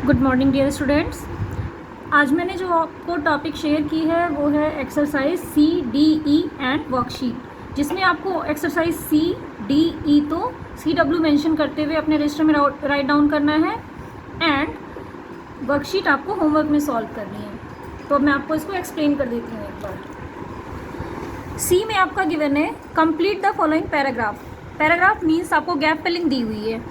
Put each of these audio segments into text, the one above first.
Good morning dear students. आज मैंने जो आपको टॉपिक शेयर की है वो है exercise C D E and worksheet, जिसमें आपको एक्सरसाइज सी डी ई तो सी डब्ल्यू मैंशन करते हुए अपने रजिस्टर में राइट डाउन करना है एंड वर्कशीट आपको होमवर्क में सॉल्व करनी है। तो मैं आपको इसको एक्सप्लेन कर देती हूँ एक बार। सी में आपका गिवन है complete the following paragraph. Paragraph means आपको गैप फिलिंग दी हुई है,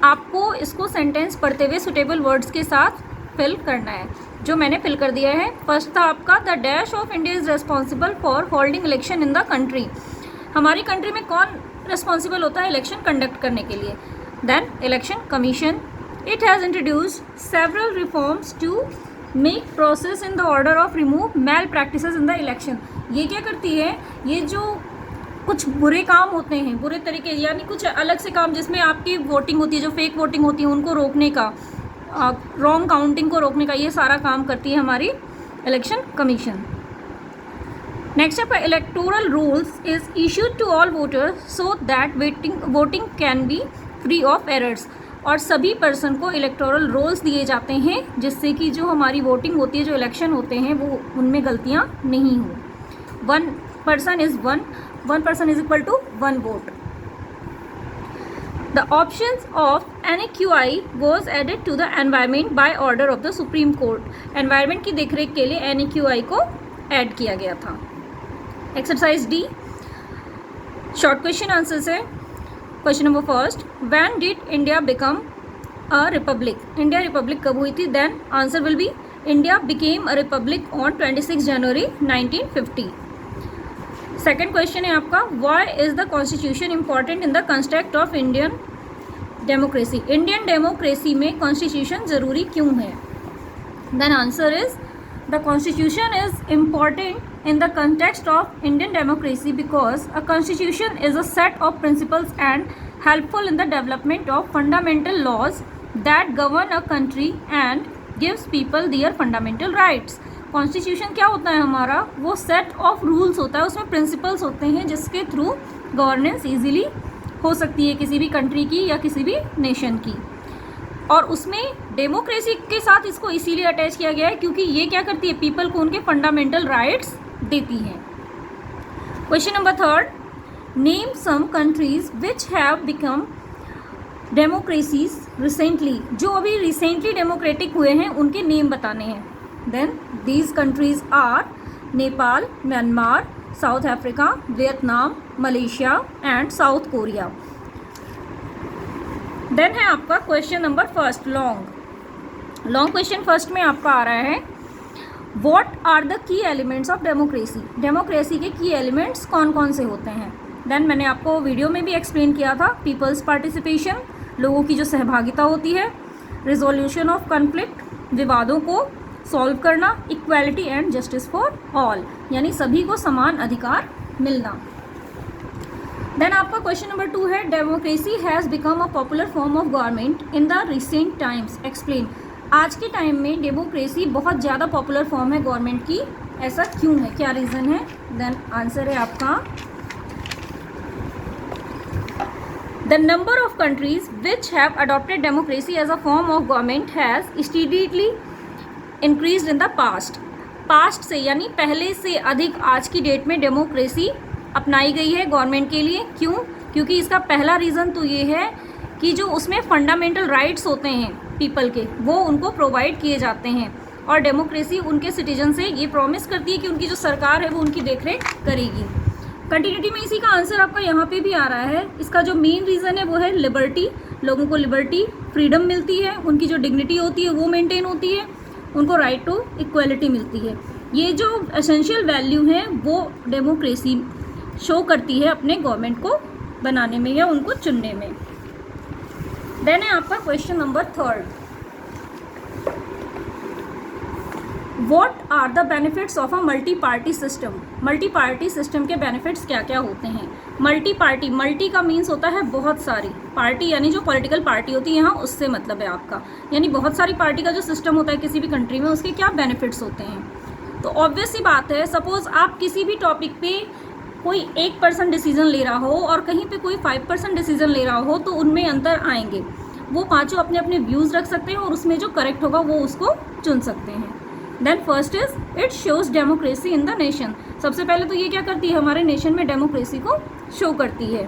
आपको इसको सेंटेंस पढ़ते हुए सुटेबल वर्ड्स के साथ फिल करना है, जो मैंने फिल कर दिया है। फर्स्ट था आपका the dash of India is responsible for holding election in the country. हमारी कंट्री में कौन रेस्पॉन्सिबल होता है इलेक्शन कंडक्ट करने के लिए? Then election commission, it has introduced several reforms to make process in the order of remove malpractices in the election. ये क्या करती है, ये जो कुछ बुरे काम होते हैं, बुरे तरीके यानी कुछ अलग से काम जिसमें आपकी वोटिंग होती है, जो फेक वोटिंग होती है उनको रोकने का, रॉन्ग काउंटिंग को रोकने का, ये सारा काम करती है हमारी इलेक्शन कमीशन। नेक्स्ट है electoral rules is issued to all voters so that voting can be free of errors. और सभी पर्सन को इलेक्टोरल रोल्स दिए जाते हैं जिससे कि जो हमारी वोटिंग होती है, जो इलेक्शन होते हैं, वो उनमें गलतियाँ नहीं हो। One person is equal to one vote. The options of NAQI was added to the environment by order of the Supreme Court. Environment की देखरेख के लिए NAQI को ऐड किया गया था। Exercise D, short question answers है। Question number first, when did India become a republic? India republic कब हुई थी? Then answer will be India became a republic on 26 January 1950। Second question है आपका, why is the constitution important in the construct of Indian democracy? Indian democracy में constitution ज़रूरी क्यों है? Then answer is the constitution is important in the context of Indian democracy because a constitution is a set of principles and helpful in the development of fundamental laws that govern a country and gives people their fundamental rights. Constitution क्या होता है हमारा? वो set of rules होता है, उसमें principles होते हैं जिसके थ्रू गवर्नेंस इजीली हो सकती है किसी भी कंट्री की या किसी भी नेशन की। और उसमें डेमोक्रेसी के साथ इसको इसीलिए अटैच किया गया है क्योंकि ये क्या करती है, पीपल को उनके फंडामेंटल राइट्स देती हैं। Question number third, name some countries which have become democracies recently. जो अभी रिसेंटली डेमोक्रेटिक हुए हैं उनके नेम बताने हैं। Then these countries are Nepal, Myanmar, South Africa, Vietnam, Malaysia and South Korea. Then है आपका question number first, long question first में आपका आ रहा है, What are the key elements of democracy? Democracy के की एलिमेंट्स कौन कौन से होते हैं? देन मैंने आपको वीडियो में भी एक्सप्लेन किया था, पीपल्स पार्टिसिपेशन, लोगों की जो सहभागिता होती है, रिजोल्यूशन ऑफ कॉन्फ्लिक्ट, विवादों को सॉल्व करना, equality and justice for all, यानी सभी को समान अधिकार मिलना। देन आपका क्वेश्चन नंबर 2 है, democracy has become a popular form of government in the recent times, explain. आज के टाइम में डेमोक्रेसी बहुत ज़्यादा पॉपुलर फॉर्म है गवर्नमेंट की, ऐसा क्यों है, क्या रीज़न है? देन आंसर है आपका the number of countries which have adopted democracy as a form of government has steadily increase in the past से यानी पहले से अधिक आज की डेट में डेमोक्रेसी अपनाई गई है गवर्नमेंट के लिए। क्यों? क्योंकि इसका पहला रीज़न तो ये है कि जो उसमें फंडामेंटल राइट्स होते हैं पीपल के, वो उनको प्रोवाइड किए जाते हैं और डेमोक्रेसी उनके सिटीजन से ये प्रॉमिस करती है कि उनकी जो सरकार है वो उनकी देखरेख करेगी। कंटिन्यूटी में इसी का आंसर आपका यहाँ पे भी आ रहा है। इसका जो मेन रीज़न है वो है लिबर्टी, लोगों को लिबर्टी, फ्रीडम मिलती है, उनकी जो डिग्निटी होती है वो मेनटेन होती है, उनको राइट टू इक्वलिटी मिलती है। ये जो एसेंशियल वैल्यू हैं वो डेमोक्रेसी शो करती है अपने गवर्नमेंट को बनाने में या उनको चुनने में। देन है आपका question number third, what are the benefits of a multi party system? Multi party system के बेनिफिट्स क्या क्या होते हैं? मल्टी पार्टी, मल्टी का मीन्स होता है बहुत सारी, पार्टी यानी जो पॉलिटिकल पार्टी होती है यहाँ उससे मतलब है आपका, यानी बहुत सारी पार्टी का जो सिस्टम होता है किसी भी कंट्री में, उसके क्या बेनिफिट्स होते हैं? तो ऑब्वियस सी बात है, सपोज आप किसी भी टॉपिक पे कोई 1% डिसीजन ले रहा हो और कहीं पे कोई 5% डिसीजन ले रहा हो तो उनमें अंतर आएंगे। वो पांचों अपने अपने व्यूज़ रख सकते हैं और उसमें जो करेक्ट होगा वो उसको चुन सकते हैं। Then first is it shows democracy in the nation. सबसे पहले तो ये क्या करती है, हमारे नेशन में डेमोक्रेसी को शो करती है।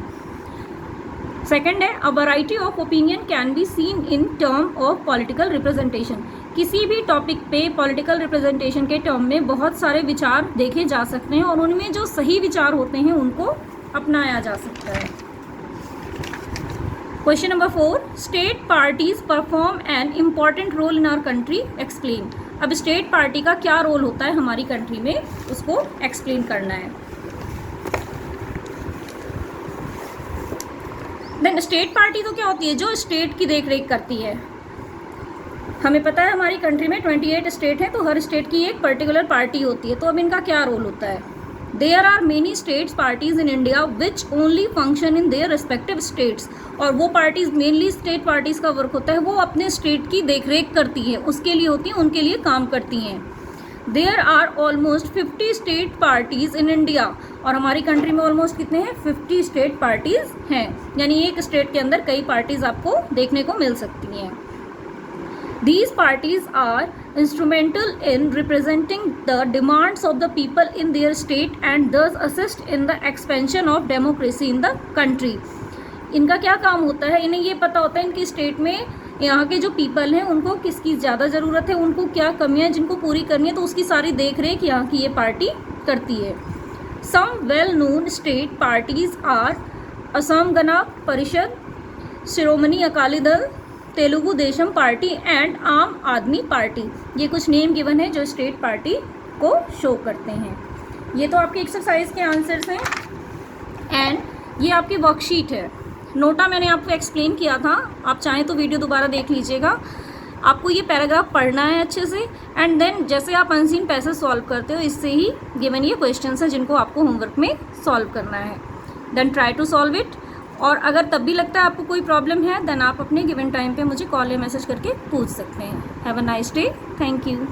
सेकेंड है a variety of opinion can be seen in term of political representation. किसी भी टॉपिक पे पॉलिटिकल रिप्रेजेंटेशन के टर्म में बहुत सारे विचार देखे जा सकते हैं और उनमें जो सही विचार होते हैं उनको अपनाया जा सकता है। Question number 4, state parties perform an important role in our country, explain. अब स्टेट पार्टी का क्या रोल होता है हमारी कंट्री में, उसको एक्सप्लेन करना है। देन स्टेट पार्टी तो क्या होती है, जो स्टेट की देख रेख करती है। हमें पता है हमारी कंट्री में 28 स्टेट है, तो हर स्टेट की एक पर्टिकुलर पार्टी होती है। तो अब इनका क्या रोल होता है। There are many states parties in India which only function in their respective states. और वो पार्टीज मेनली स्टेट पार्टीज का वर्क होता है, वो अपने स्टेट की देख रेख करती है, उसके लिए होती हैं, उनके लिए काम करती हैं। There are almost 50 state parties in India. और हमारी कंट्री में ऑलमोस्ट कितने हैं, 50 स्टेट पार्टीज हैं, यानी एक स्टेट के अंदर कई पार्टीज आपको देखने को मिल सकती हैं। These parties are instrumental in representing the demands of the people in their state and thus assist in the expansion of democracy in the country. इनका क्या काम होता है, इन्हें ये पता होता है इनकी स्टेट में यहाँ के जो पीपल हैं उनको किसकी ज़्यादा ज़रूरत है, उनको क्या कमियाँ हैं जिनको पूरी करनी है, तो उसकी सारी देख रेख यहाँ की ये पार्टी करती है। Some well known state parties are Assam Gana Parishad, Shiromani Akali Dal, Telugu Desam party and आम आदमी पार्टी। ये कुछ नेम गिवन है जो स्टेट पार्टी को शो करते हैं। ये तो आपके एक्सरसाइज के आंसर्स हैं एंड ये आपकी वर्कशीट है। नोटा मैंने आपको एक्सप्लेन किया था, आप चाहें तो वीडियो दोबारा देख लीजिएगा। आपको ये पैराग्राफ पढ़ना है अच्छे से एंड देन जैसे आप अनसीन पैसेज सॉल्व करते हो इससे ही गिवन ये क्वेश्चंस हैं जिनको आपको होमवर्क में सॉल्व करना है। Then try to solve it. और अगर तब भी लगता है आपको कोई प्रॉब्लम है देन आप अपने गिवन टाइम पे मुझे कॉल या मैसेज करके पूछ सकते हैं। Have a nice day, thank you.